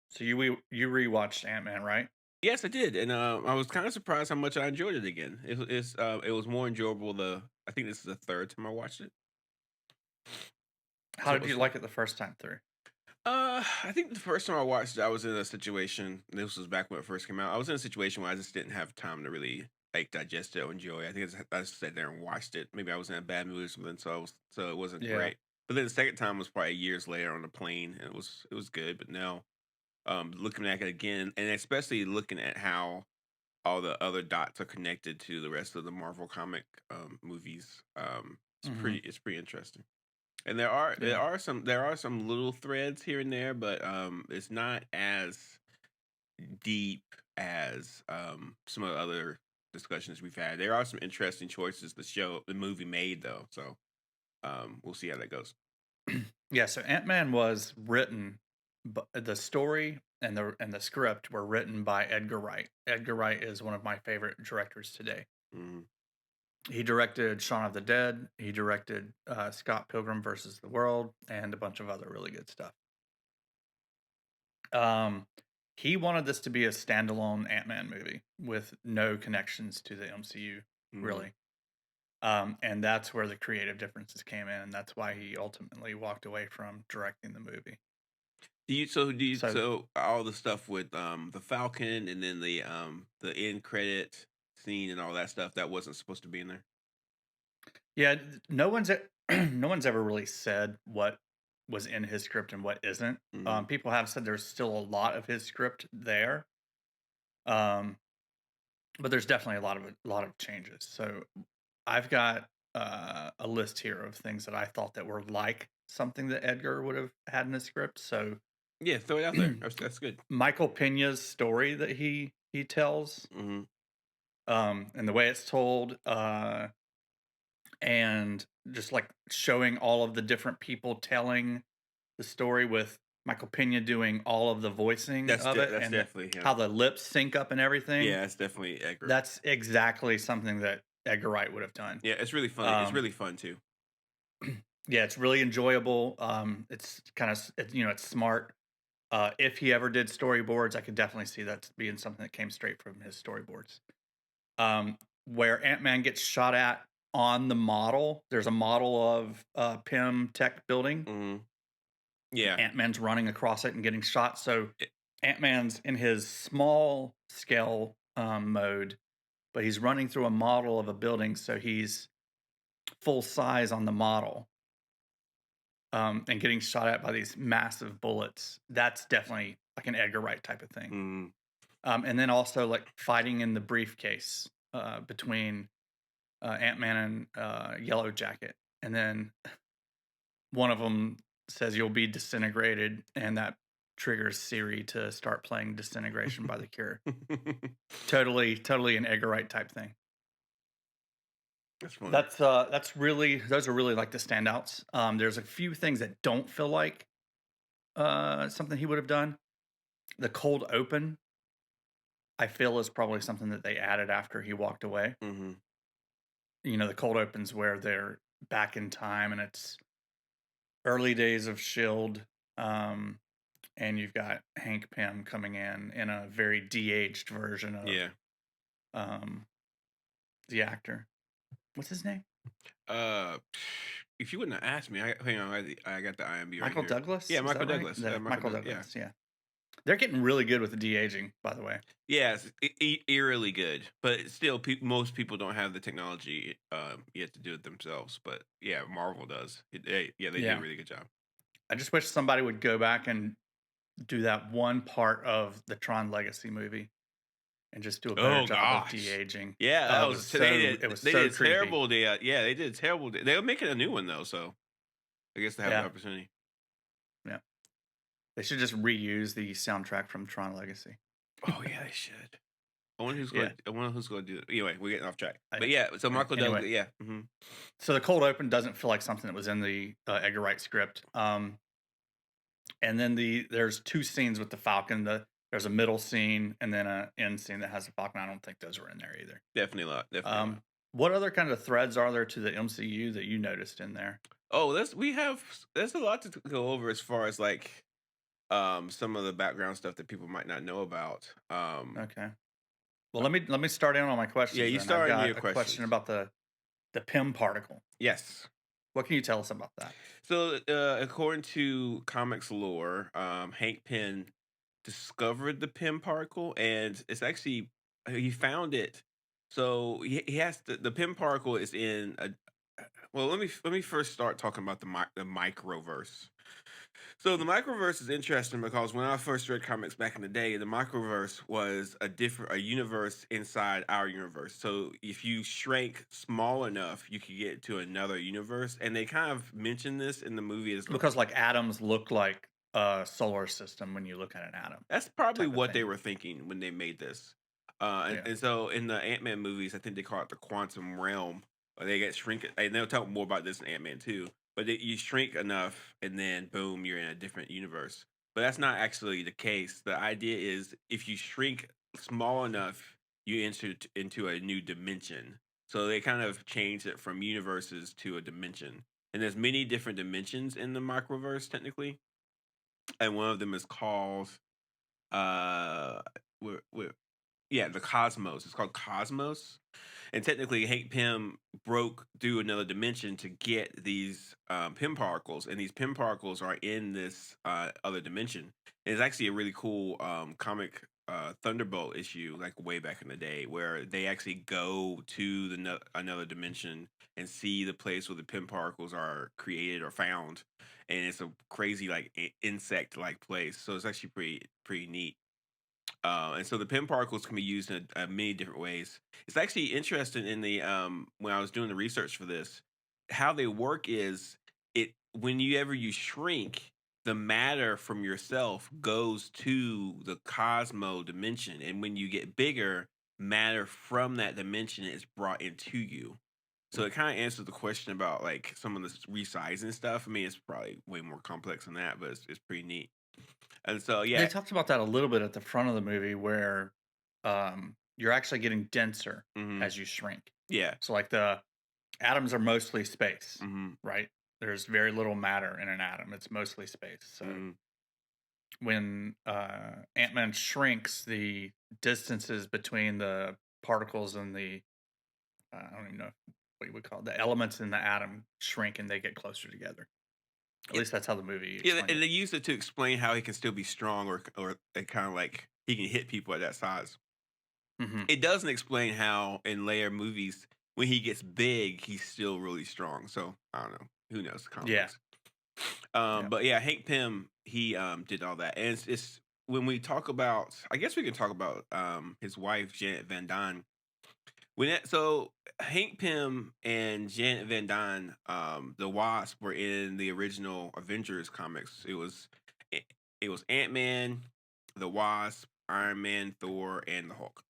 So you rewatched Ant-Man, right? Yes, I did, and I was kind of surprised how much I enjoyed it again. It was more enjoyable. I think this is the third time I watched it, How so it did was you fun. like it the first time through? I think the first time I watched it, I was in a situation. This was back when it first came out. I was in a situation where I just didn't have time to really like digest it or enjoy it. I just sat there and watched it. Maybe I was in a bad mood or something, so it wasn't Yeah. great. But then the second time was probably years later on the plane, and it was good. But now, looking at it again, and especially looking at how all the other dots are connected to the rest of the Marvel comic movies, Mhm. it's pretty interesting. And Yeah. there are some little threads here and there, but it's not as deep as some of the other discussions we've had. There are some interesting choices the movie made though, so we'll see how that goes. Yeah, so Ant-Man was written but the story and the script were written by Edgar Wright. Edgar Wright is one of my favorite directors today. Mhm. He directed Shaun of the Dead, he directed, Scott Pilgrim versus the World, and a bunch of other really good stuff. Um, he wanted this to be a standalone Ant-Man movie with no connections to the MCU, Mhm. really. And that's where the creative differences came in, and that's why he ultimately walked away from directing the movie. So, So all the stuff with the Falcon and then the end credit scene and all that stuff that wasn't supposed to be in there? yeah, no one's ever really said what was in his script and what isn't. Mhm. People have said there's still a lot of his script there, um, but there's definitely a lot of changes. So I've got a list here of things that I thought that were like something that Edgar would have had in his script. So Yeah, throw it out there. That's good. Michael Pena's story that he tells, Mhm. and the way it's told, and just like showing all of the different people telling the story with Michael Pena doing all of the voicing of it That's and definitely him. how the lips sync up and everything. Yeah, that's definitely Edgar. That's exactly something that Edgar Wright would have done. Yeah, it's really funny. It's Um, really fun too. yeah, it's really enjoyable. It's kind of it's smart. If he ever did storyboards, I could definitely see that being something that came straight from his storyboards. Where Ant Man gets shot at on the model, there's a model of Pym Tech building. Mhm. Yeah. Ant Man's running across it and getting shot. So It Ant Man's in his small scale mode, but he's running through a model of a building, so he's full size on the model, and getting shot at by these massive bullets. That's definitely like an Edgar Wright type of thing. mhm. And then also like fighting in the briefcase between Ant Man and Yellowjacket, and then one of them says you'll be disintegrated, and that triggers Siri to start playing "Disintegration" by The Cure. Totally an Edgar Wright type thing. That's funny. That's really those are really like the standouts. There's a few things that don't feel like something he would have done. The cold open, I feel, is probably something that they added after he walked away. Mhm. You know, the cold opens where they're back in time and it's early days of Shield, and you've got Hank Pym coming in a very de-aged version of Yeah. um, the actor. What's his name? Uh, if you wouldn't have asked me, hang on, I got the IMB right Michael here. Douglas. Yeah, Is Michael that right? Douglas. Michael Michael Douglas. Yeah. Douglas. Yeah, they're getting really good with the de-aging, by the way. Yeah, it's eerily good, but still, most people don't have the technology yet to do it themselves. But yeah, Marvel does. They do a Yeah, really good job. I just wish somebody would go back and do that one part of the Tron Legacy movie and just do a better Oh job of gosh, de-aging. yeah, that was It was they so did creepy. terrible. Yeah, they did terrible. They're making a new one though, so I guess they have the Yeah, opportunity. yeah. They should just reuse the soundtrack from Tron Legacy. Oh yeah, they should. Yeah. I wonder who's going to do it. Anyway, we're getting off track. I, But yeah, so Michael anyway, Douglas, yeah, hmm so the cold open doesn't feel like something that was in the Edgar Wright script. And then there's two scenes with the Falcon. There's a middle scene and then a end scene that has the Falcon. I don't think those were in there either. definitely a lot, definitely a lot. What other kind of threads are there to the MCU that you noticed in there? Oh, there's a lot to go over as far as like some of the background stuff that people might not know about. Okay. Well, let me start in on my Yeah, questions you then. I've start into your got a question questions. about the PIM particle. Yes. What can you tell us about that? So, according to comics lore, Hank Pym discovered the Pym particle, and it's actually he found it. So he has the Pym particle is in a. Well, let me first start talking about the microverse. So the microverse is interesting because when I first read comics back in the day, the microverse was a universe inside our universe. So if you shrank small enough, you could get to another universe. And they kind of mention this in the movie as Because like atoms look like a solar system when you look at an atom that's probably type of what they thing. were thinking when they made this. Yeah. And so in the Ant-Man movies, I think they call it the quantum realm. Or they get shrink, and they'll talk more about this in Ant-Man too. But you shrink enough, and then boom, you're in a different universe. But that's not actually the case. The idea is if you shrink small enough, you enter into a new dimension. So they kind of changed it from universes to a dimension. And there's many different dimensions in the microverse, technically. And one of them is called uh, we're yeah, the Cosmos. It's called Cosmos, and technically, Hank Pym broke through another dimension to get these Pym particles, and these Pym particles are in this other dimension. And it's actually a really cool comic Thunderbolt issue, like way back in the day, where they actually go to another dimension and see the place where the Pym particles are created or found, and it's a crazy like insect like place. So it's actually pretty neat. And so the pin particles can be used in many different ways. It's actually interesting in the when I was doing the research for this, how they work is it whenever you shrink, the matter from yourself goes to the cosmo dimension, and when you get bigger, matter from that dimension is brought into you. So it kind of answers the question about like some of the resizing stuff. I mean, it's probably way more complex than that, but it's pretty neat. And so They yeah. talked about that a little bit at the front of the movie where you're actually getting denser Hmm. as you shrink. Yeah. So like the atoms are mostly space, Hmm. right? There's very little matter in an atom. It's mostly space. So Mhm. when Ant-Man shrinks, the distances between the particles and the I don't even know what you would call it, the elements in the atom shrink and they get closer together. At Yeah, least that's how the movie yeah, explained and it. they use it to explain how he can still be strong, or kind of like he can hit people at that size. Hmm. It doesn't explain how in later movies when he gets big, he's still really strong. So I don't know. Who knows? Comic Yeah, books. yeah. But yeah, Hank Pym he did all that, and it's when we talk about, I guess we can talk about his wife Janet Van Dyne. So Hank Pym and Janet Van Dyne, the Wasp, were in the original Avengers comics. It, it was Ant Man, the Wasp, Iron Man, Thor, and the Hulk.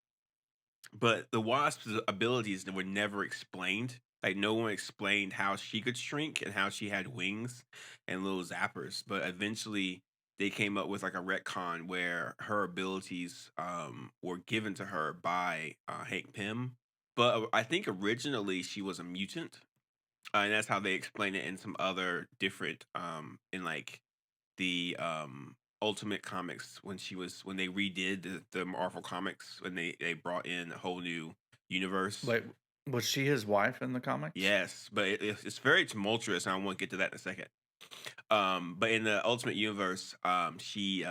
But the Wasp's abilities that were never explained. Like no one explained how she could shrink and how she had wings and little zappers. But eventually they came up with like a retcon where her abilities were given to her by Hank Pym. But I think originally she was a mutant. And that's how they explain it in some other different in like the Ultimate Comics when they redid the Marvel Comics when they brought in a whole new universe. Wait, was she his wife in the comics? Yes, but it's very tumultuous, and I want to get to that in a second. But in the Ultimate Universe, she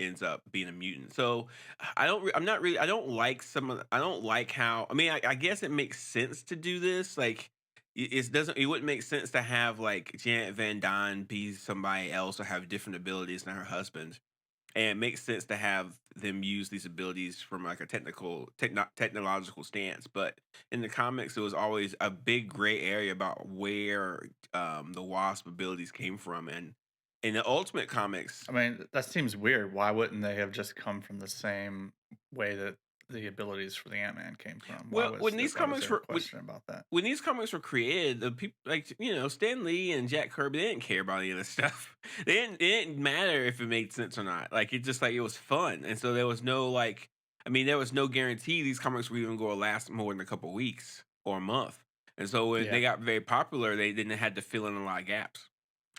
ends up being a mutant. So I'm not really. I don't like I don't like how. I mean, I guess it makes sense to do this. Like, it doesn't. It wouldn't make sense to have like Janet Van Dyne be somebody else or have different abilities than her husband. And it makes sense to have them use these abilities from like a technological stance. But in the comics, it was always a big gray area about where the Wasp abilities came from. And in the Ultimate Comics, I mean, that seems weird. Why wouldn't they have just come from the same way that the abilities for the Ant-Man came from? well, Why was there a question about that? when these comics were created, the people like Stan Lee and Jack Kirby, they didn't care about any of this stuff. It didn't matter if it made sense or not. Like it just like it was fun, and so there was no like, I mean, there was no guarantee these comics were even going to last more than a couple weeks or a month. And so when they Yeah. got very popular, they didn't had to fill in a lot of gaps.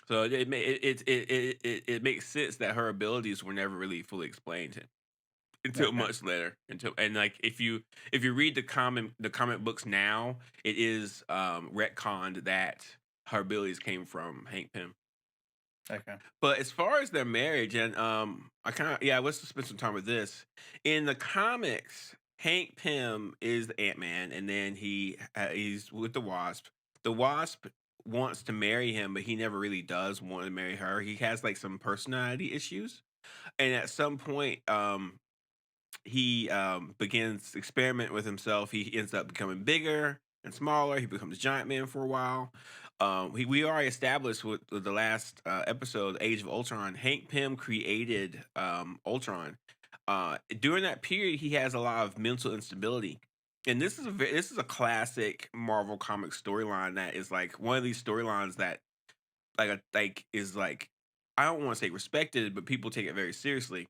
So it makes sense that her abilities were never really fully explained until Okay. much later. Until and like if you read the comic books now, it is retconned that her abilities came from Hank Pym. Okay. But as far as their marriage, and I kind of yeah, let's just spend some time with this. In the comics, Hank Pym is the Ant Man, and then he's with the Wasp. The Wasp wants to marry him, but he never really does want to marry her. He has like some personality issues, and at some point, he begins to experiment with himself. He ends up becoming bigger and smaller. He becomes Giant Man for a while. We already established with the last episode, Age of Ultron. Hank Pym created Ultron. During that period, he has a lot of mental instability, and this is a classic Marvel comic storyline that is like one of these storylines that like is like I don't want to say respected, but people take it very seriously.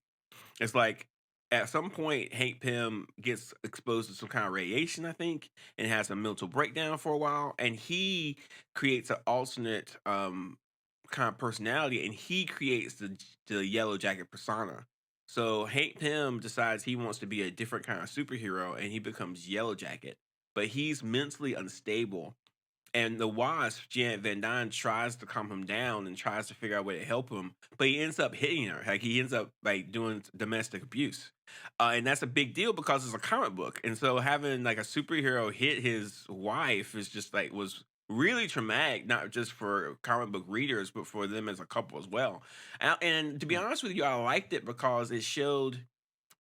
It's like at some point, Hank Pym gets exposed to some kind of radiation, I think, and has a mental breakdown for a while. And he creates an alternate kind of personality, and he creates the Yellow Jacket persona. So Hank Pym decides he wants to be a different kind of superhero, and he becomes Yellow Jacket. But he's mentally unstable, and the Wasp, Janet Van Dyne, tries to calm him down and tries to figure out a way to help him, but he ends up hitting her. Like he ends up like doing domestic abuse, and that's a big deal because it's a comic book. And so having like a superhero hit his wife is just like was really traumatic, not just for comic book readers, but for them as a couple as well. And to be Mm. honest with you, I liked it because it showed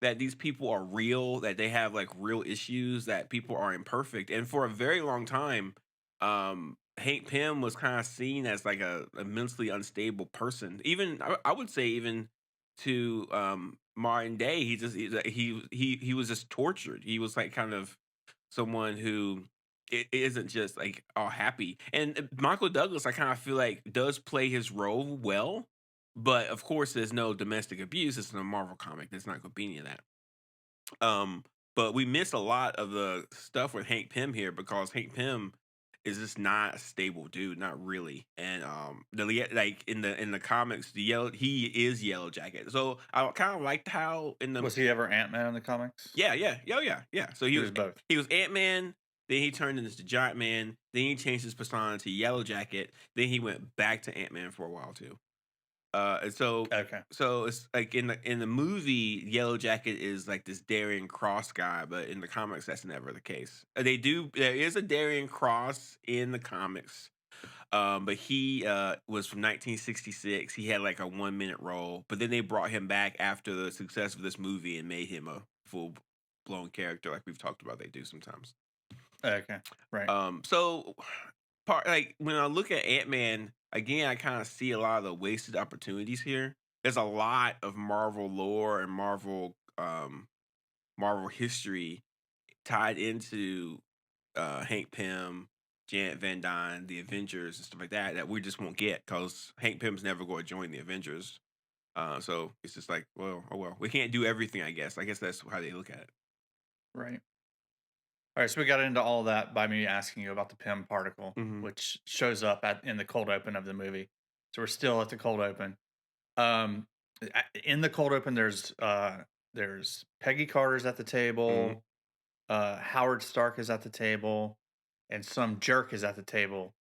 that these people are real, that they have like real issues, that people are imperfect. And for a very long time, Hank Pym was kind of seen as like a mentally unstable person. Even I would say even to modern day, he was just tortured. He was like kind of someone who isn't just like all happy. And Michael Douglas, I kind of feel like does play his role well, but of course, there's no domestic abuse. It's in a Marvel comic. There's not going to be any of that. Um, but we miss a lot of the stuff with Hank Pym here because Hank Pym is just not a stable dude, not really. And like in the comics, the yellow he is Yellow Jacket. So I kind of liked how in the Was he ever Ant Man in the comics? yeah. So He was both. he was Ant Man. Then he turned into Giant Man. Then he changed his persona to Yellow Jacket. Then he went back to Ant Man for a while too. And Okay. so it's like in the movie, Yellow Jacket is like this Darian Cross guy, but in the comics, that's never the case. There is a Darian Cross in the comics, but he was from 1966. He had like a 1 minute role, but then they brought him back after the success of this movie and made him a full blown character, like we've talked about. They do sometimes. Okay. Right. So part like when I look at Ant Man again, I kind of see a lot of the wasted opportunities here. There's a lot of Marvel lore and Marvel history tied into Hank Pym, Janet Van Dyne, the Avengers, and stuff like that that we just won't get because Hank Pym's never going to join the Avengers. So it's just like, well, oh well, we can't do everything. I guess. I guess that's how they look at it. Right. All right. So we got into all that by me asking you about the Pym particle, Hmm. which shows up in the cold open of the movie. So we're still at the cold open. Um, in the cold open, there's Peggy Carter's at the Hmm. table. Howard Stark is at the table, and some jerk is at the table.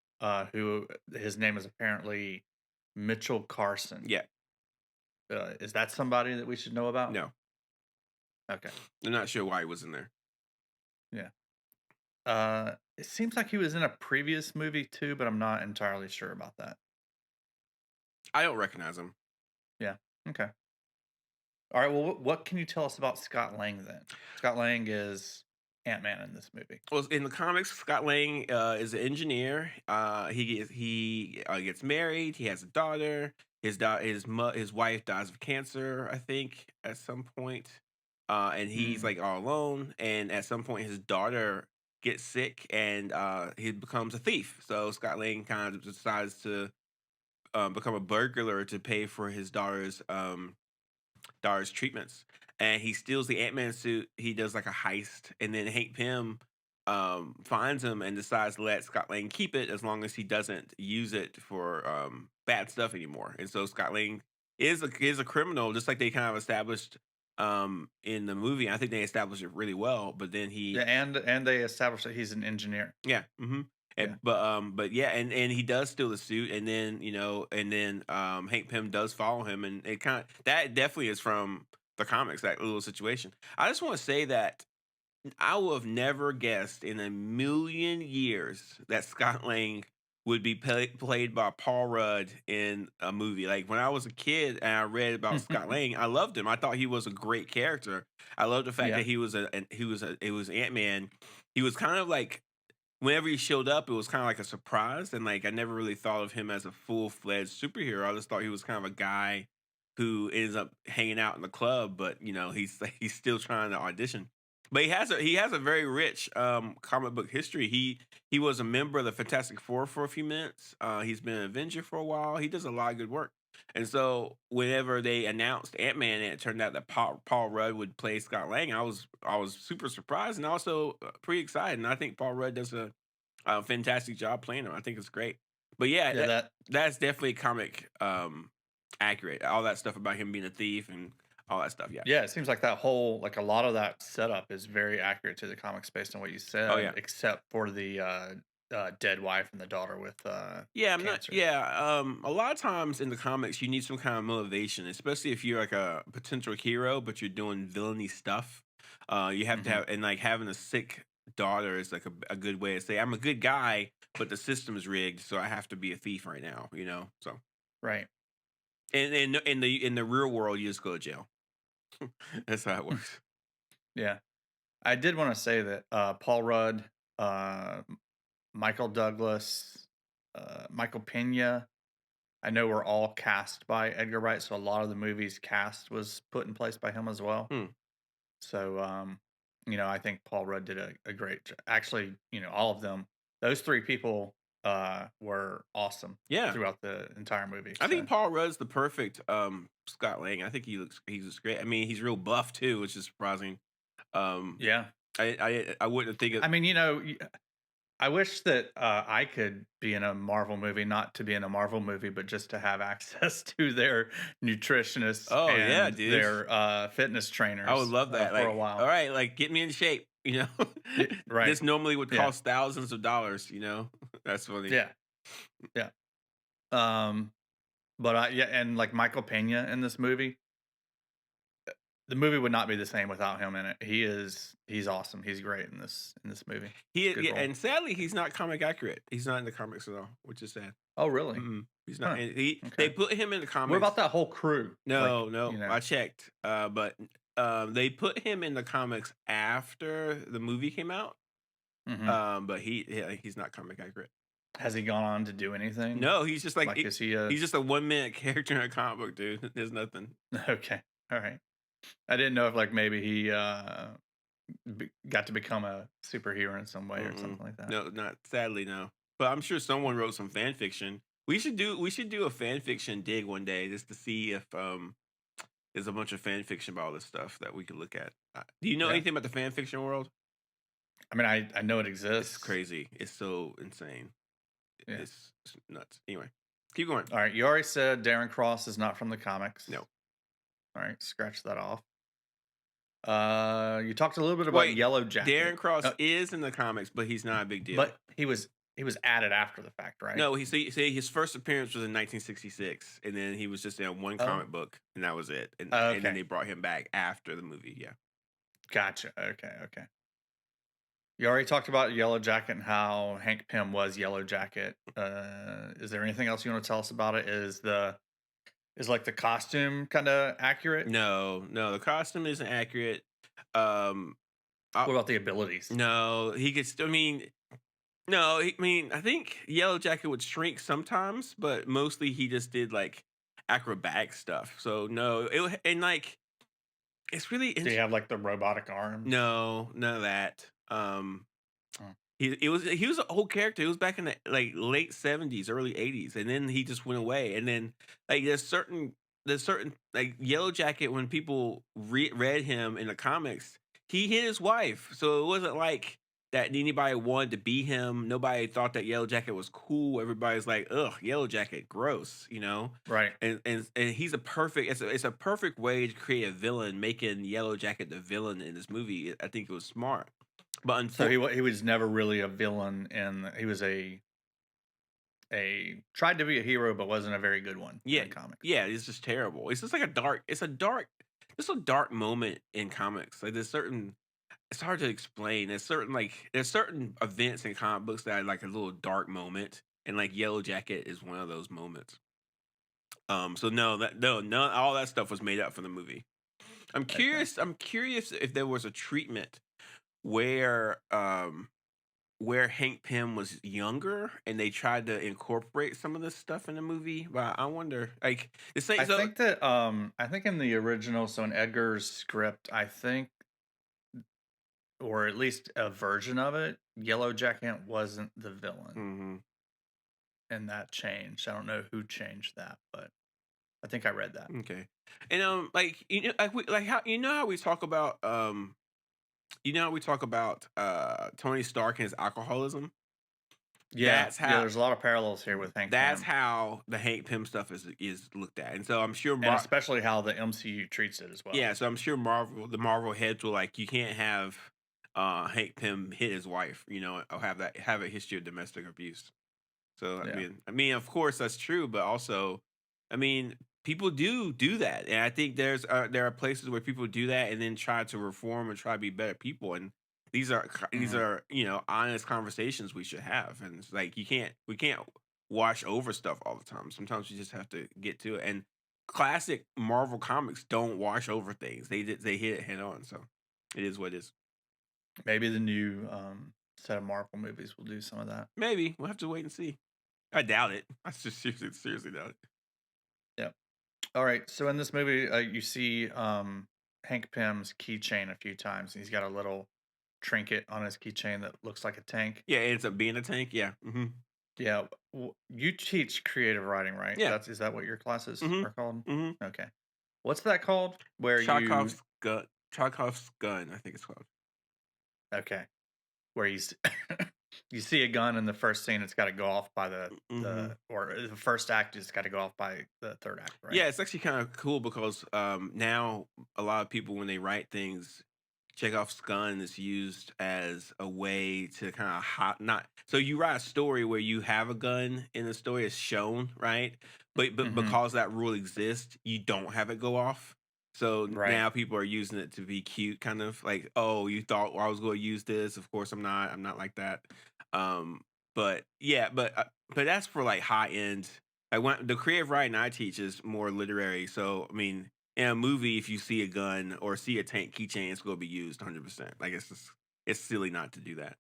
Who his name is apparently Mitchell Carson. Yeah. Is that somebody that we should know about? No, Okay. I'm not sure why he was in there. Yeah. It seems like he was in a previous movie too, but I'm not entirely sure about that. I don't recognize him. Yeah. Okay. All right. Well, what can you tell us about Scott Lang then? Scott Lang is Ant Man in this movie. Well, in the comics, Scott Lang is an engineer. He gets married. He has a daughter. His wife dies of cancer, I think, at some point. And he's Mm, like all alone. And at some point, his daughter gets sick, and he becomes a thief. So Scott Lang kind of decides to become a burglar to pay for his daughter's treatments, and he steals the Ant Man suit. He does like a heist, and then Hank Pym finds him and decides to let Scott Lang keep it as long as he doesn't use it for bad stuff anymore. And so Scott Lang is a criminal, just like they kind of established in the movie. I think they established it really well. But then Yeah, and they established that he's an engineer. yeah, Yeah. but yeah, and he does steal the suit, and then Hank Pym does follow him, and it kind of that definitely is from the comics, that little situation. I just want to say that I would have never guessed in a million years that Scott Lang would be played by Paul Rudd in a movie. Like when I was a kid and I read about Scott Lang, I loved him. I thought he was a great character. I love the fact Yeah. that it was Ant Man. He was kind of like whenever he showed up, it was kind of like a surprise, and like I never really thought of him as a full fledged superhero. I just thought he was kind of a guy who ends up hanging out in the club, but he's he's still trying to audition. But he has a very rich comic book history. He was a member of the Fantastic Four for a few minutes. He's been an Avenger for a while. He does a lot of good work. And so whenever they announced Ant Man, and it turned out that Paul Rudd would play Scott Lang, I was super surprised and also pretty excited. And I think Paul Rudd does a fantastic job playing him. I think it's great. But yeah, Yeah, that that's definitely comic accurate. All that stuff about him being a thief and all that stuff. Yeah. yeah, it seems like that whole like a lot of that setup is very accurate to the comics based on what you Oh said, yeah. except for the dead wife and the daughter with Yeah, I'm not. cancer. Yeah, a lot of times in the comics, you need some kind of motivation, especially if you're like a potential hero, but you're doing villainy stuff. You have to Hmm. have, and like having a sick daughter is like a good way to say I'm a good guy, but the system is rigged, so I have to be a thief right now. So Right. and in the real world, you just go to jail. That's how it works. Yeah. I did want to say that Paul Rudd, Michael Douglas, Michael Pena, I know were all cast by Edgar Wright, so a lot of the movie's cast was put in place by him as well. Hmm. So, I think Paul Rudd did a great job. Actually, all of them, those three people were awesome Yeah, throughout the entire movie. I So, think Paul Rudd's the perfect Scott Lang. I think he's great. I mean, he's real buff too, which is surprising. Um, yeah. I wouldn't think it. I mean, I wish that I could be in a Marvel movie, not to be in a Marvel movie, but just to have access to their nutritionists Oh yeah, and dude. their fitness I would trainers love that. for a Like, all while. right, like get me in shape. Right. This normally would Yeah. cost thousands of dollars. That's funny. Yeah. Yeah. Um, but yeah, and like Michael Pena in this movie, the movie would not be the same without him in it. He's awesome. He's great in this movie. Good Yeah, role. and sadly, he's not comic accurate. He's not in the comics at all, which is sad. Oh, really? He's not. Huh. And they Okay. put him in the What comics. about that whole crew? Like, No, no, I checked. But they put him in the comics after the movie came out. mhm. But he's not comic accurate. Has he gone on to do anything? No, he's just like Like, is he a he's just a 1 minute character in a comic book, dude. There's nothing. okay? All right. I didn't know if like maybe he got to become a superhero in some way or Mm-mm. something like that. No, not sadly, no. But I'm sure someone wrote some fan fiction. We should do a fan fiction dig one day just to see if there's a bunch of fan fiction about all this stuff that we could look at. Do you know Yeah. anything about the fan fiction world? I mean, I know it It's exists. crazy. It's so insane. Yeah. It's nuts. Anyway, keep going. All right. You already said Darren Cross is not from the comics. No. All right. Scratch that off. You talked a little bit about Wait, Yellowjacket. Darren Cross is in the comics, but he's not a big deal. But he was added after the fact, right? No, his first appearance was in 1966, and then he was just in one Oh. comic book, and that was it. And Okay. then they brought him back after the movie. Yeah. Gotcha. Okay. You already talked about Yellowjacket and how Hank Pym was Yellowjacket. Is there anything else you want to tell us about it? Is like the costume kind of accurate? No, the costume isn't accurate. Um, What about the abilities? no, he could. I mean, no, I mean, I think Yellow Jacket would shrink sometimes, but mostly he just did like acrobatic stuff. So no, and like it's really Do you have like the robotic arms? no, none of that. Oh. He was an old character. It was back in the like late 70s, early 80s, and then he just went away. And then like there's certain like Yellow Jacket when people read him in the comics, he hit his wife, so it wasn't like that anybody wanted to be him. Nobody thought that Yellowjacket was cool. Everybody's like, "Ugh, Yellowjacket, gross," you know? Right. And he's a perfect it's a perfect way to create a villain, making Yellowjacket the villain in this movie. I think it was smart. But So unfor he was never really a villain, and he was a tried to be a hero, but wasn't a very good one in yeah, the comics. yeah, it's just terrible. It's just like it's a dark moment in comics. Like it's hard to explain. There's certain events in comic books that are like a little dark moment, and like Yellow Jacket is one of those moments. So no, all that stuff was made up for the movie. Okay. I'm curious if there was a treatment where where Hank Pym was younger and they tried to incorporate some of this stuff in the movie. But I wonder, like, the same. So I think in the original, so in Edgar's script, I think, or at least a version of it, Yellow Jacket wasn't the villain, mhm, and that changed. I don't know who changed that, but I think I read that. okay, and like like how how we talk about how we talk about Tony Stark and his alcoholism. Yeah, That's yeah. how There's a lot of parallels here with Hank that's Pym, how the Hank Pym stuff is looked at, and so I'm sure and especially how the MCU treats it as well. yeah, so I'm sure the Marvel heads were like, you can't have Hank Pym hit his wife, or have a history of domestic abuse. So Yeah. I mean, of course that's true, but also, I mean, people do that, and I think there are places where people do that and then try to reform and try to be better people, and these Mhm. are honest conversations we should have, and it's like we can't wash over stuff all the time. Sometimes you just have to get to it, and classic Marvel comics don't wash over things; they hit it head on. So it is what it is. Maybe the new set of Marvel movies will do some of that. Maybe we'll have to wait and see. I doubt it. I just seriously doubt it. Yeah. All right. So in this movie, you see Hank Pym's keychain a few times. He's got a little trinket on his keychain that looks like a tank. Yeah, it ends up being a tank. Yeah. Yeah. You teach creative writing, right? Yeah. Is that what your classes Mhm. are called? Mhm. Okay. What's that called? Where you Chekhov's gun, I think it's called. okay? Where you you see a gun in the first scene, it's got to go off by Mhm. the or the first act, it's got to go off by the third act, right? Yeah, it's actually kind of cool because now a lot of people when they write things, Chekhov's gun is used as a way to kind of hot not so you write a story where you have a gun in the story is shown, right? But Mm-hmm. because that rule exists, you don't have it go off. So Right. now people are using it to be cute, kind of like, oh, you thought I was going to use this. Of course, I'm not. I'm not like that. Um, but yeah, but that's for like high end. I went the creative writing I teach is more literary. So I mean, in a movie, if you see a gun or see a tank keychain, it's going to be used 100%. Like it's silly not to do that.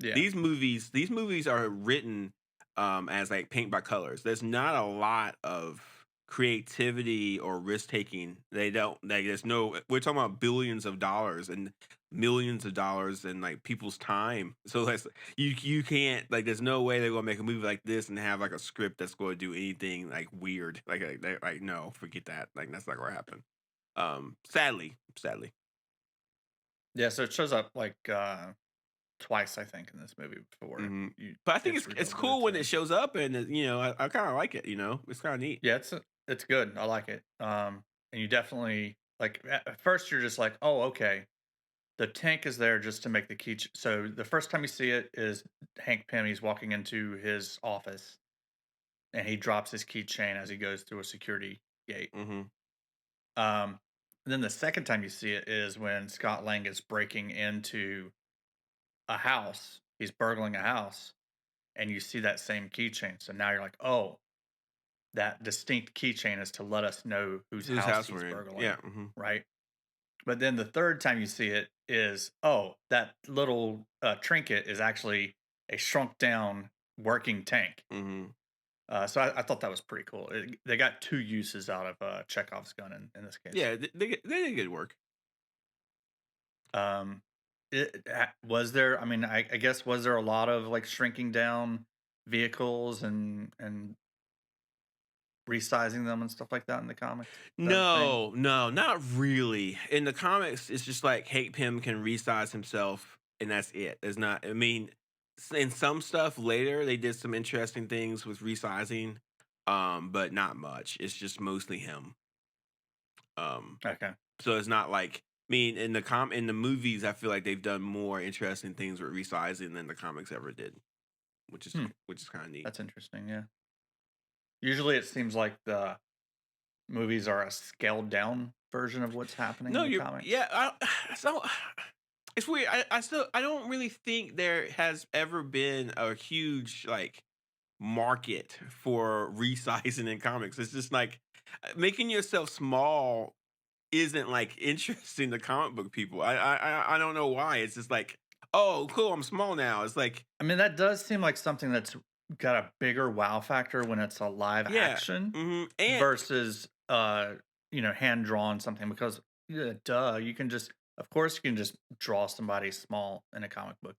Yeah. These movies are written as like paint by colors. There's not a lot of creativity or risk taking. They don't like. There's no. We're talking about billions of dollars and millions of dollars and like people's time. So that's you can't like. There's no way they're gonna make a movie like this and have like a script that's going to do anything like weird. Like no, forget that. Like that's not gonna happen. Sadly. Yeah. So it shows up like twice, I think, in this movie before hmm you But I think it's it's revealed that cool it's when it him. shows up, and I kind of like it. It's kind of neat. Yeah, it's good. I like it. And you definitely like at first you're just like, oh, okay. The tank is there just to make the key. So the first time you see it is Hank Pym. He's walking into his office and he drops his keychain as he goes through a security gate. hmm Um, then the second time you see it is when Scott Lang is breaking into a house. He's burgling a house, and you see that same keychain. So now you're like, oh, that distinct keychain is to let us know whose Whose house house he's we're in? Yeah. burgling, right? But then the third time you see it is, oh, that little trinket is actually a shrunk down working tank. hmm So I thought that was pretty cool. They got two uses out of Chekhov's gun in this case. Yeah, they did good work. Um, was there? I mean, I guess was there a lot of like shrinking down vehicles and resizing them and stuff like that in the comics? Is that a thing? No, not really. In the comics, it's just like Hank Pym can resize himself and that's it. There's not. I mean, in some stuff later, they did some interesting things with resizing, but not much. It's just mostly him. Um, Okay. so it's not like. I mean, in the movies, I feel like they've done more interesting things with resizing than the comics ever did, Hmm. which is kind of neat. That's interesting. Yeah. Usually, it seems like the movies are a scaled down version of what's happening No, in the you're comics. yeah. So it's weird. I don't really think there has ever been a huge like market for resizing in comics. It's just like making yourself small isn't like interesting to comic book people. I don't know why. It's just like, oh, cool, I'm small now. It's like, I mean, that does seem like something that's got a bigger wow factor when it's a live yeah, action and versus hand drawn something because yeah, duh, you can just of course you can just draw somebody small in a comic book.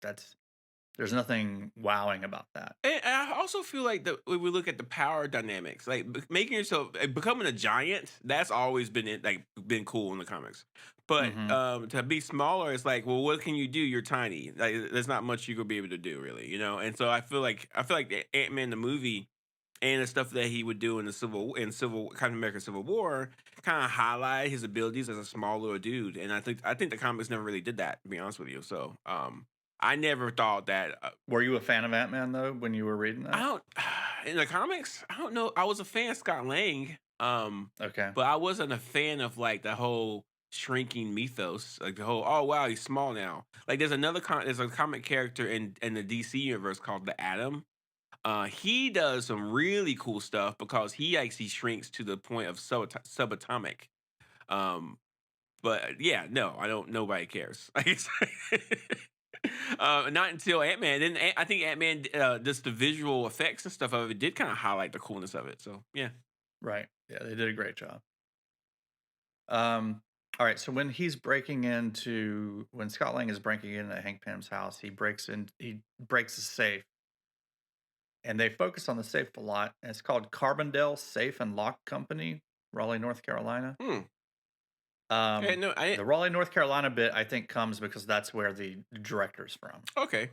There's nothing wowing about that. And I also feel like when we look at the power dynamics, like making yourself becoming a giant, that's always been been cool in the comics. But Mhm. to be smaller, it's like, well, what can you do? You're tiny. Like, there's not much you could be able to do, really, you know. And so I feel like the Ant-Man the movie and the stuff that he would do in the Captain America Civil War kind of highlight his abilities as a small little dude. And I think the comics never really did that, to be honest with you. So I never thought that Were you a fan of Ant-Man though when you were reading I that? don't in the comics, I don't know. I was a fan of Scott Lang, Okay. but I wasn't a fan of like the whole shrinking mythos, like the whole oh wow he's small now. Like there's a comic character in the DC universe called the Atom. He does some really cool stuff because he actually shrinks to the point of subatomic. Um, but yeah, no, I don't. Nobody cares. Not until Ant Man. Then I think Ant Man, just the visual effects and stuff of it did kind of highlight the coolness of it. So yeah. Right. Yeah, they did a great job. All right, so when Scott Lang is breaking into Hank Pym's house, he breaks a safe and they focus on the safe a lot. And it's called Carbondale Safe and Lock Company, Raleigh, North Carolina. Hmm. Um, No, I the Raleigh, North Carolina bit I think comes because that's where the director's from. okay.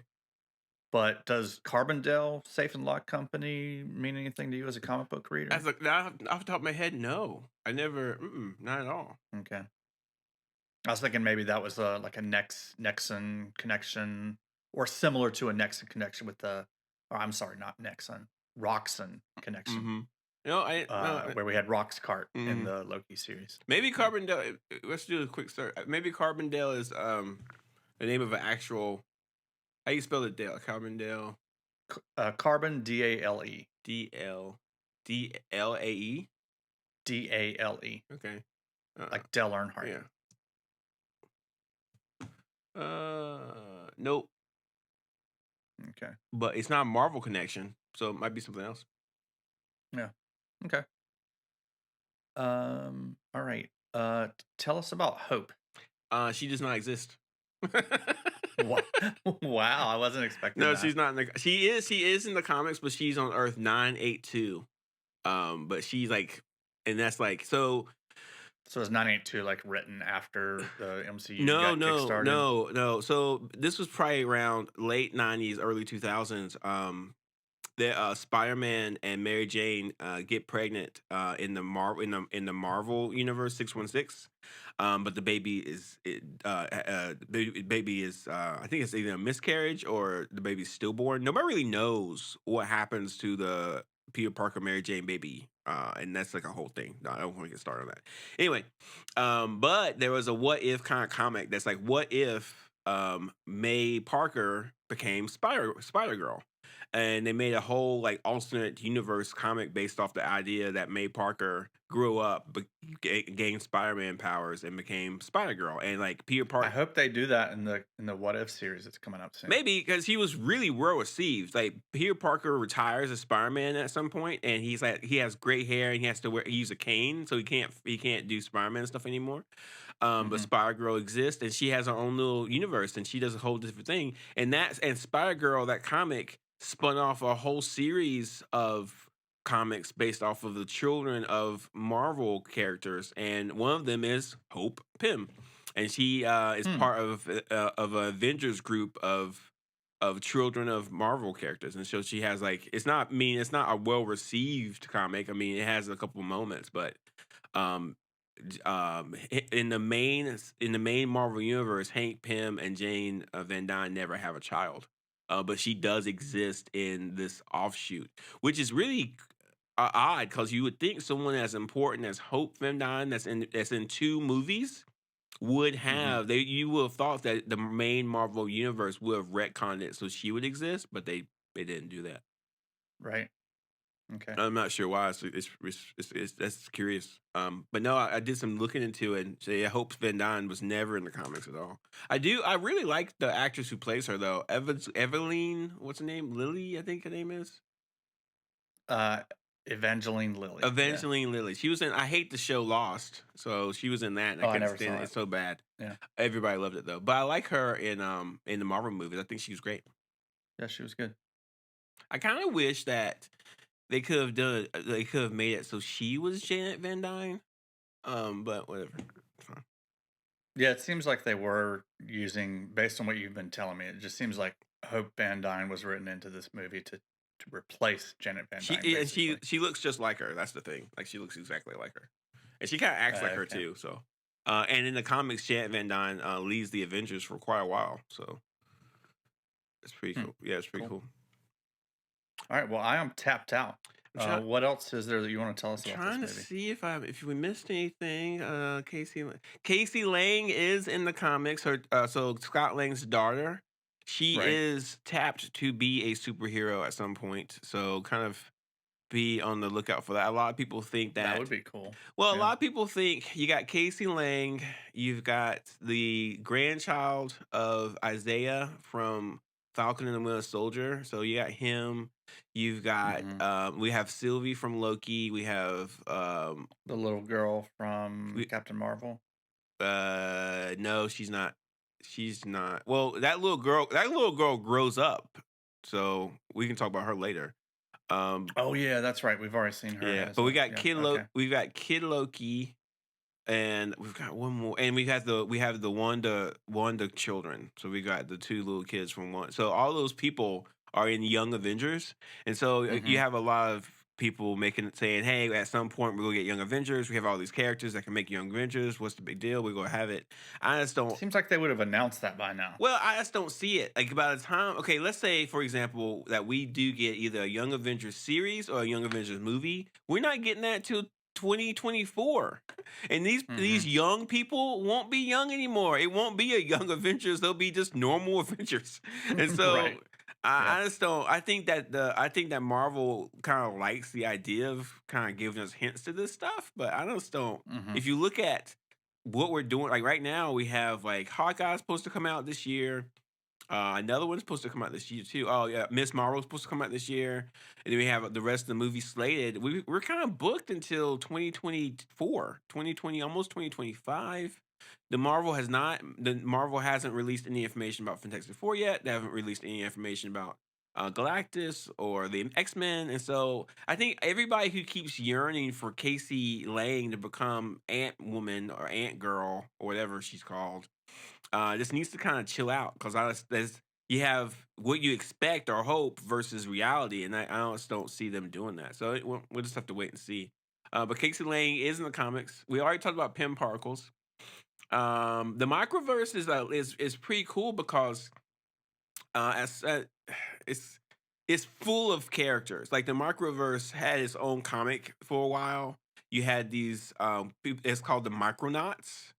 But does Carbondale Safe and Lock Company mean anything to you as a comic book reader? As a now off the top of my head, no, I never. Not at all. Okay. I was thinking maybe that was like a Nexon connection or similar to a Nexon connection with or I'm sorry, not Nexon, Roxon connection, Mm-hmm. No, I no. where we had Roxcart in Mm, the Loki series. maybe Yeah. Carbondale. Let's do a quick search. Maybe Carbondale is the name of an actual. How you spell it? Dale Carbondale. Carbon DALE. DLAE. DALE. Okay. Like Dale Earnhardt. Yeah. Nope. Okay. But it's not a Marvel connection, so it might be something else. Yeah. Okay. All right. Tell us about Hope. She does not exist. Wow. Wow, I wasn't expecting No, that. she's not in the. She is in the comics, but she's on Earth 982. But she's like, and that's like so. So is 982 like written after the MCU No, got no, kickstarted? no, no. So this was probably around late 90s, early 2000s. That Spider-Man and Mary Jane get pregnant in the Marvel universe 616. But the baby is baby is I think it's either a miscarriage or the baby's stillborn. Nobody really knows what happens to the Peter Parker Mary Jane baby. And that's like a whole thing. No, I don't want to get started on that. Anyway, but there was a what if kind of comic that's like what if May Parker became Spider Girl, and they made a whole like alternate universe comic based off the idea that May Parker grew up, gained Spider-Man powers, and became Spider Girl, and like Peter I Parker. hope they do that in the What If series that's coming up soon. Maybe because he was really well received. Like Peter Parker retires as Spider-Man at some point, and he's like he has gray hair and he has to use a cane, so he can't do Spider-Man stuff anymore. But Mhm. Spider Girl exists, and she has her own little universe, and she does a whole different thing. And Spider Girl, that comic spun off a whole series of comics based off of the children of Marvel characters, and one of them is Hope Pym. and she is Hmm. part of an Avengers group of children of Marvel characters, and so she has like it's not I mean it's not a well received comic. I mean it has a couple moments, but um in the main Marvel universe, Hank Pym and Jane Van Dyne never have a child, but she does exist in this offshoot, which is really odd because you would think someone as important as Hope Van Dyne that's in two movies would Hmm. have you would have thought that the main Marvel universe would have retconned it so she would exist, but they didn't do that. Right. Okay. I'm not sure why. It's that's curious. But no, I did some looking into it. And so yeah, Hope Van Dyne was never in the comics at all. I really like the actress who plays her though. Eveline, what's her name? Lily, I think her name is. Uh, Evangeline Lilly. Yeah. Evangeline Lilly. She was in. I hate the show Lost, so she was in that. And I Oh, I couldn't never stand saw it. it. It's so bad. Yeah. Everybody loved it though. But I like her in the Marvel movies. I think she was great. Yeah, she was good. I kind of wish that they could have made it so she was Janet Van Dyne. But whatever. It's fine. Yeah, it seems like they were using, based on what you've been telling me, it just seems like Hope Van Dyne was written into this movie to replace Janet Van She Dyne, and she basically. she looks just like her. That's the thing. Like she looks exactly like her, and she kind of acts like her Okay. too. So, and in the comics, Janet Van Dyne leads the Avengers for quite a while. So it's pretty Hmm. cool. Yeah, it's pretty Cool. cool. All right. Well, I am tapped out. I'm trying. What else is there that you want to tell us about this Trying to movie? see if we missed anything. Casey Lang is in the comics. Her so Scott Lang's daughter. She Right. is tapped to be a superhero at some point. So kind of be on the lookout for that. A lot of people think That would that. be cool. Well, a Yeah. lot of people think you got Casey Lang, you've got the grandchild of Isaiah from Falcon and the Winter Soldier. So you got him. You've got Hmm. we have Sylvie from Loki. We have The little girl from we Captain Marvel. no, she's not. She's not. Well, that little girl grows up. So we can talk about her later. Um Oh yeah, that's right. We've already seen her yeah, as but we a got yeah. Okay. Kid Loki. And we've got one more, and we have the Wanda children. So we got the two little kids from one. So all those people are in Young Avengers, and so you Hmm. have a lot of people making it saying, "Hey, at some point we're gonna get Young Avengers. We have all these characters that can make Young Avengers. What's the big deal? We're gonna have it." I just don't. Seems like they would have announced that by now. Well, I just don't see it. Like by the time, okay, let's say for example that we do get either a Young Avengers series or a Young Avengers movie. We're not getting that till 2024, and these Hmm. young people won't be young anymore. It won't be a Young Avengers. They'll be just normal Avengers, and Right. so. Yeah. I just don't. I think that Marvel kind of likes the idea of kind of giving us hints to this stuff, but I just don't. Hmm. If you look at what we're doing like right now we have like Hawkeye's supposed to come out this year. Another one's supposed to come out this year too. Oh yeah, Miss Marvel's supposed to come out this year, and then we have the rest of the movies slated. We're kind of booked until 2024, 2020, almost 2025. The Marvel hasn't released any information about Fantastic Four yet. They haven't released any information about Galactus or the X Men, and so I think everybody who keeps yearning for Casey Lang to become Ant Woman or Ant Girl or whatever she's called, just needs to kind of chill out because you have what you expect or hope versus reality, and I just don't see them doing that. So we'll just have to wait and see. But Casey Lang is in the comics. We already talked about Pym Particles. The Microverse is pretty cool because as it's full of characters. Like the Microverse had its own comic for a while. You had these it's called the Micronauts.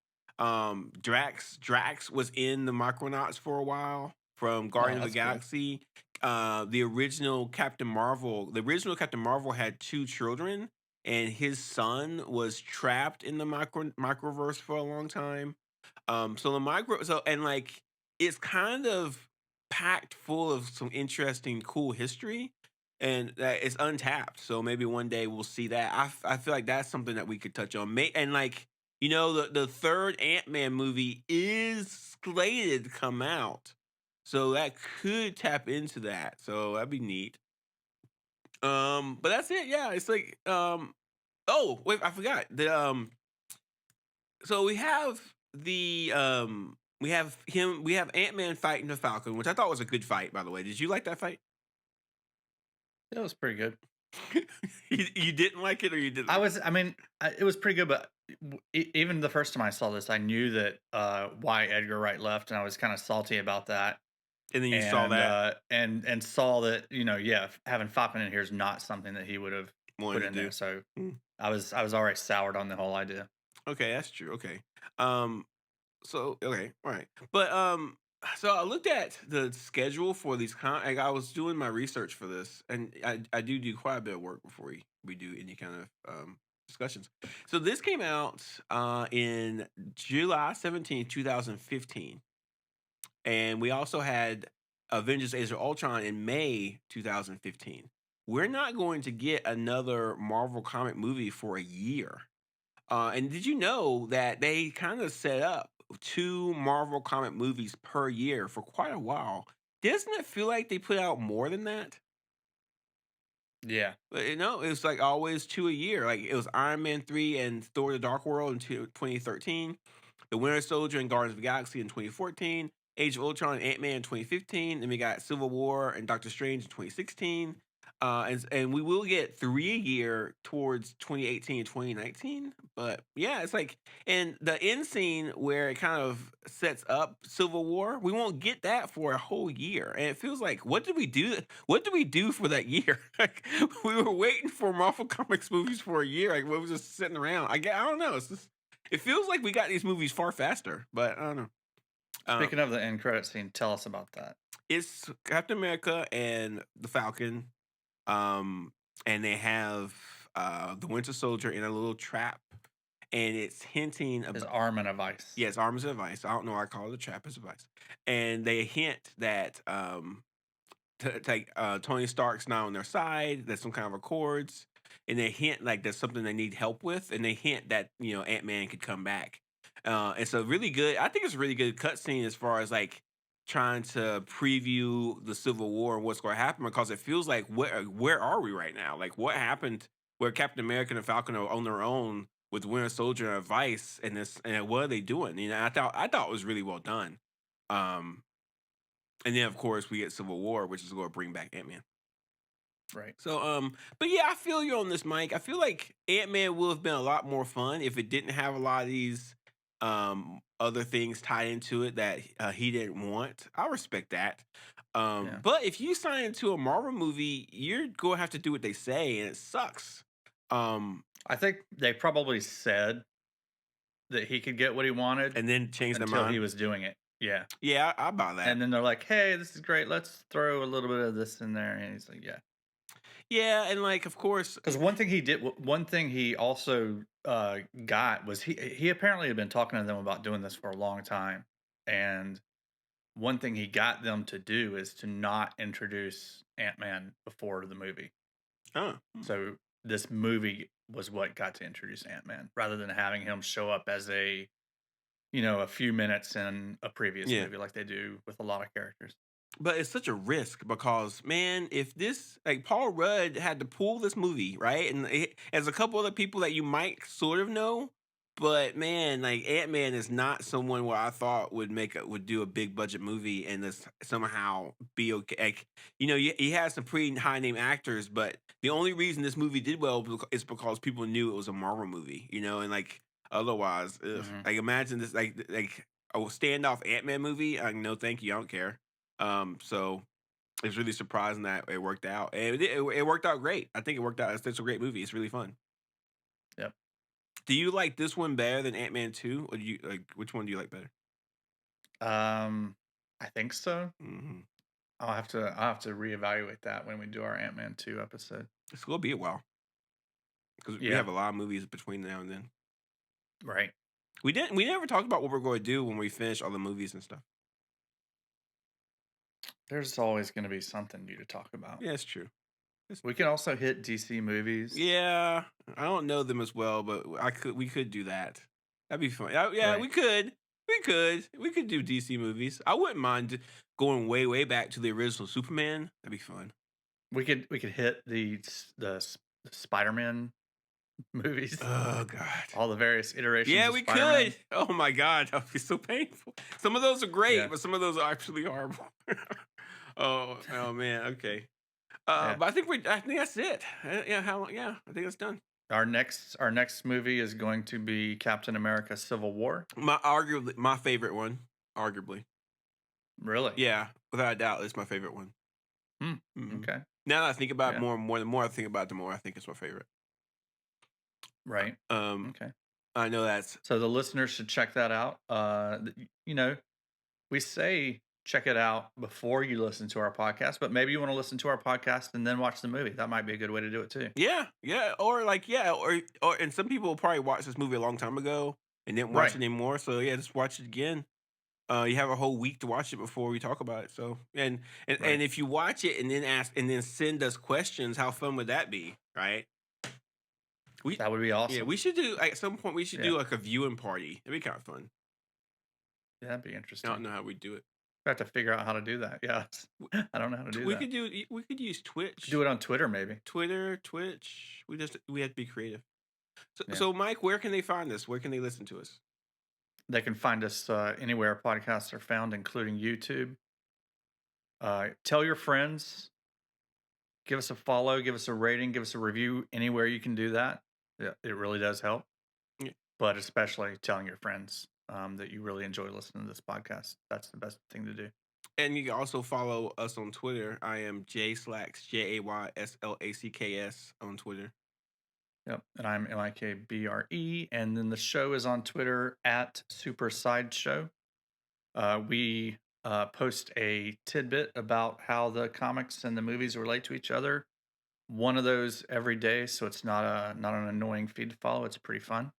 Drax was in the Micronauts for a while from Oh, Guardian of the that's cool. Galaxy. The original Captain Marvel had two children, and his son was trapped in the microverse for a long time. So the micro so and like it's kind of packed full of some interesting, cool history, and that it's untapped. So maybe one day we'll see that. I feel like that's something that we could touch on. And like the third Ant Man movie is slated to come out, so that could tap into that. So that'd be neat. But that's it. Yeah, it's like oh wait, I forgot the so we have we have Ant-Man fighting the Falcon, which I thought was a good fight, by the way. Did you like that fight? It was pretty good. You didn't like it or you didn't like it? I mean, it was pretty good, but even the first time I saw this, I knew that why Edgar Wright left, and I was kind of salty about that. And then you saw that, And saw that, yeah, having Falcon in here is not something that he would have wanted put to in there. do. So Mm. I was already soured on the whole idea. Okay, that's true. Okay. Um, so okay, all right. But so I looked at the schedule for these like I was doing my research for this, and I do quite a bit of work before we do any kind of discussions. So this came out in July 17th, 2015. And we also had Avengers Age of Ultron in May 2015. We're not going to get another Marvel comic movie for a year. And did you know that they kind of set up two Marvel comic movies per year for quite a while? Doesn't it feel like they put out more than that? Yeah. But, it's like always two a year. Like it was Iron Man 3 and Thor the Dark World in 2013, The Winter Soldier and Guardians of the Galaxy in 2014, Age of Ultron and Ant Man in 2015. Then we got Civil War and Doctor Strange in 2016. And we will get three a year towards 2018 and 2019. But yeah, it's like, and the end scene where it kind of sets up Civil War, we won't get that for a whole year. And it feels like, what did we do? What did we do for that year? Like, we were waiting for Marvel Comics movies for a year. Like, we were just sitting around. I don't know. It's just, it feels like we got these movies far faster, but I don't know. Speaking of the end credit scene, tell us about that. It's Captain America and the Falcon, and they have the Winter Soldier in a little trap, and it's hinting His about arm in a vice. yes, arms and advice. I don't know why I call it a trap as advice, and they hint that Tony Stark's not on their side. There's some kind of accords, and they hint like there's something they need help with, and they hint that Ant-Man could come back. It's a really good. I think it's a really good cutscene as far as like trying to preview the Civil War and what's going to happen because it feels like where are we right now? Like what happened where Captain America and Falcon are on their own with Winter Soldier and Vice and this and what are they doing? I thought it was really well done. Um, and then of course we get Civil War, which is going to bring back Ant-Man. Right. So, but yeah, I feel you on this, Mike. I feel like Ant-Man would have been a lot more fun if it didn't have a lot of these other things tied into it that he didn't want. I respect that. Yeah. But if you sign into a Marvel movie, you're gonna have to do what they say, and it sucks. I think they probably said that he could get what he wanted And then change their until mind. he was doing it. Yeah. Yeah, I buy that. And then they're like, "Hey, this is great. Let's throw a little bit of this in there." And he's like, "Yeah." Yeah, and like, of course, Because one thing he also got was he apparently had been talking to them about doing this for a long time, and one thing he got them to do is to not introduce Ant-Man before the movie. huh. So this movie was what got to introduce Ant-Man, rather than having him show up as a few minutes in a previous Yeah. movie like they do with a lot of characters. But it's such a risk because, man, if this like Paul Rudd had to pull this movie, right? And as a couple other people that you might sort of know, but man, like Ant-Man is not someone where I thought would do a big budget movie and this somehow be okay. Like, he has some pretty high name actors, but the only reason this movie did well is because people knew it was a Marvel movie, and like otherwise, ugh. Mhm. Like imagine this like a standoff Ant-Man movie. No, thank you, I don't care. So it's really surprising that it worked out. And it worked out great. I think it worked out. It's a great movie. It's really fun. Yep. Do you like this one better than Ant-Man 2? Or do you like which one do you like better? I think so. Hmm. I'll have to reevaluate that when we do our Ant-Man 2 episode. It's gonna be a while because we Yeah. have a lot of movies between now and then. Right. We never talked about what we're going to do when we finish all the movies and stuff. There's always going to be something new to talk about. Yeah, it's true. We can also hit DC movies. Yeah, I don't know them as well, but we could do that. That'd be fun. Yeah, Right. we could do DC movies. I wouldn't mind going way back to the original Superman. That'd be fun. We could hit the Spider-Man movies, Oh god. all the various iterations Yeah, of we Spider-Man. could. Oh my god, that would be so painful. Some of those are great, Yeah, but some of those are actually horrible. Oh man. Okay. yeah. But I think that's it. Yeah. How? Yeah. I think that's done. Our next movie is going to be Captain America: Civil War. My favorite one. Arguably. Really? Yeah. Without a doubt, it's my favorite one. Hmm. Hmm. Okay. Now that I think about it Yeah. more, the more I think about it, the more I think it's my favorite. Right. Um, Okay. I know that's So the listeners should check that out. We say check it out before you listen to our podcast, but maybe you want to listen to our podcast and then watch the movie. That might be a good way to do it too. yeah, yeah, or like yeah, and some people probably watched this movie a long time ago and didn't watch it Right. anymore. So yeah, just watch it again. You have a whole week to watch it before we talk about it. So and Right. if you watch it and then ask and then send us questions, how fun would that be? Right? We That would be Yeah, awesome. we should do at some point. We should Yeah. do like a viewing party. It'd be kind of fun. Yeah, that'd be I don't interesting. know how we do it. I have to figure out how to do that. Yeah. I don't know how to do We that. could do. We could use We could do Twitch, it on Twitter maybe. Twitter, Twitch. We have to be creative. So, Yeah. so Mike, where can they find us? Where can they listen to us? They can find us anywhere podcasts are found, including YouTube. Tell your friends, give us a follow, give us a rating, give us a review anywhere you can do that. Yeah, it really does help. Yeah. But especially telling your friends that you really enjoy listening to this podcast. That's the best thing to do. And you can also follow us on Twitter. I am JSlacks, JAYSLACKS on Twitter. Yep. And I'm MIKBRE. And then the show is on Twitter at Super Sideshow. We post a tidbit about how the comics and the movies relate to each other. One of those every day, so it's not an annoying feed to follow. It's pretty fun.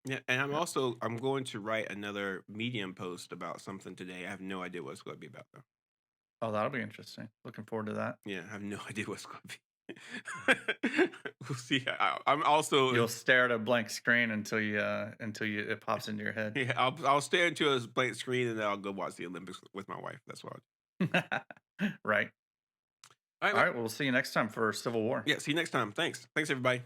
Yeah, and Yep. I'm going to write another Medium post about something today. I have no idea what it's going to be about though. Oh, that'll be interesting. Looking forward to that. Yeah, I have no idea what's going to be. We'll see. I'm also You'll stare at a blank screen until it pops into your head. yeah. I'll stare into a blank screen and then I'll go watch the Olympics with my wife. That's what. Right. All right. All right. Well, we'll see you next time for Civil War. Yeah. See you next time. Thanks. Thanks everybody.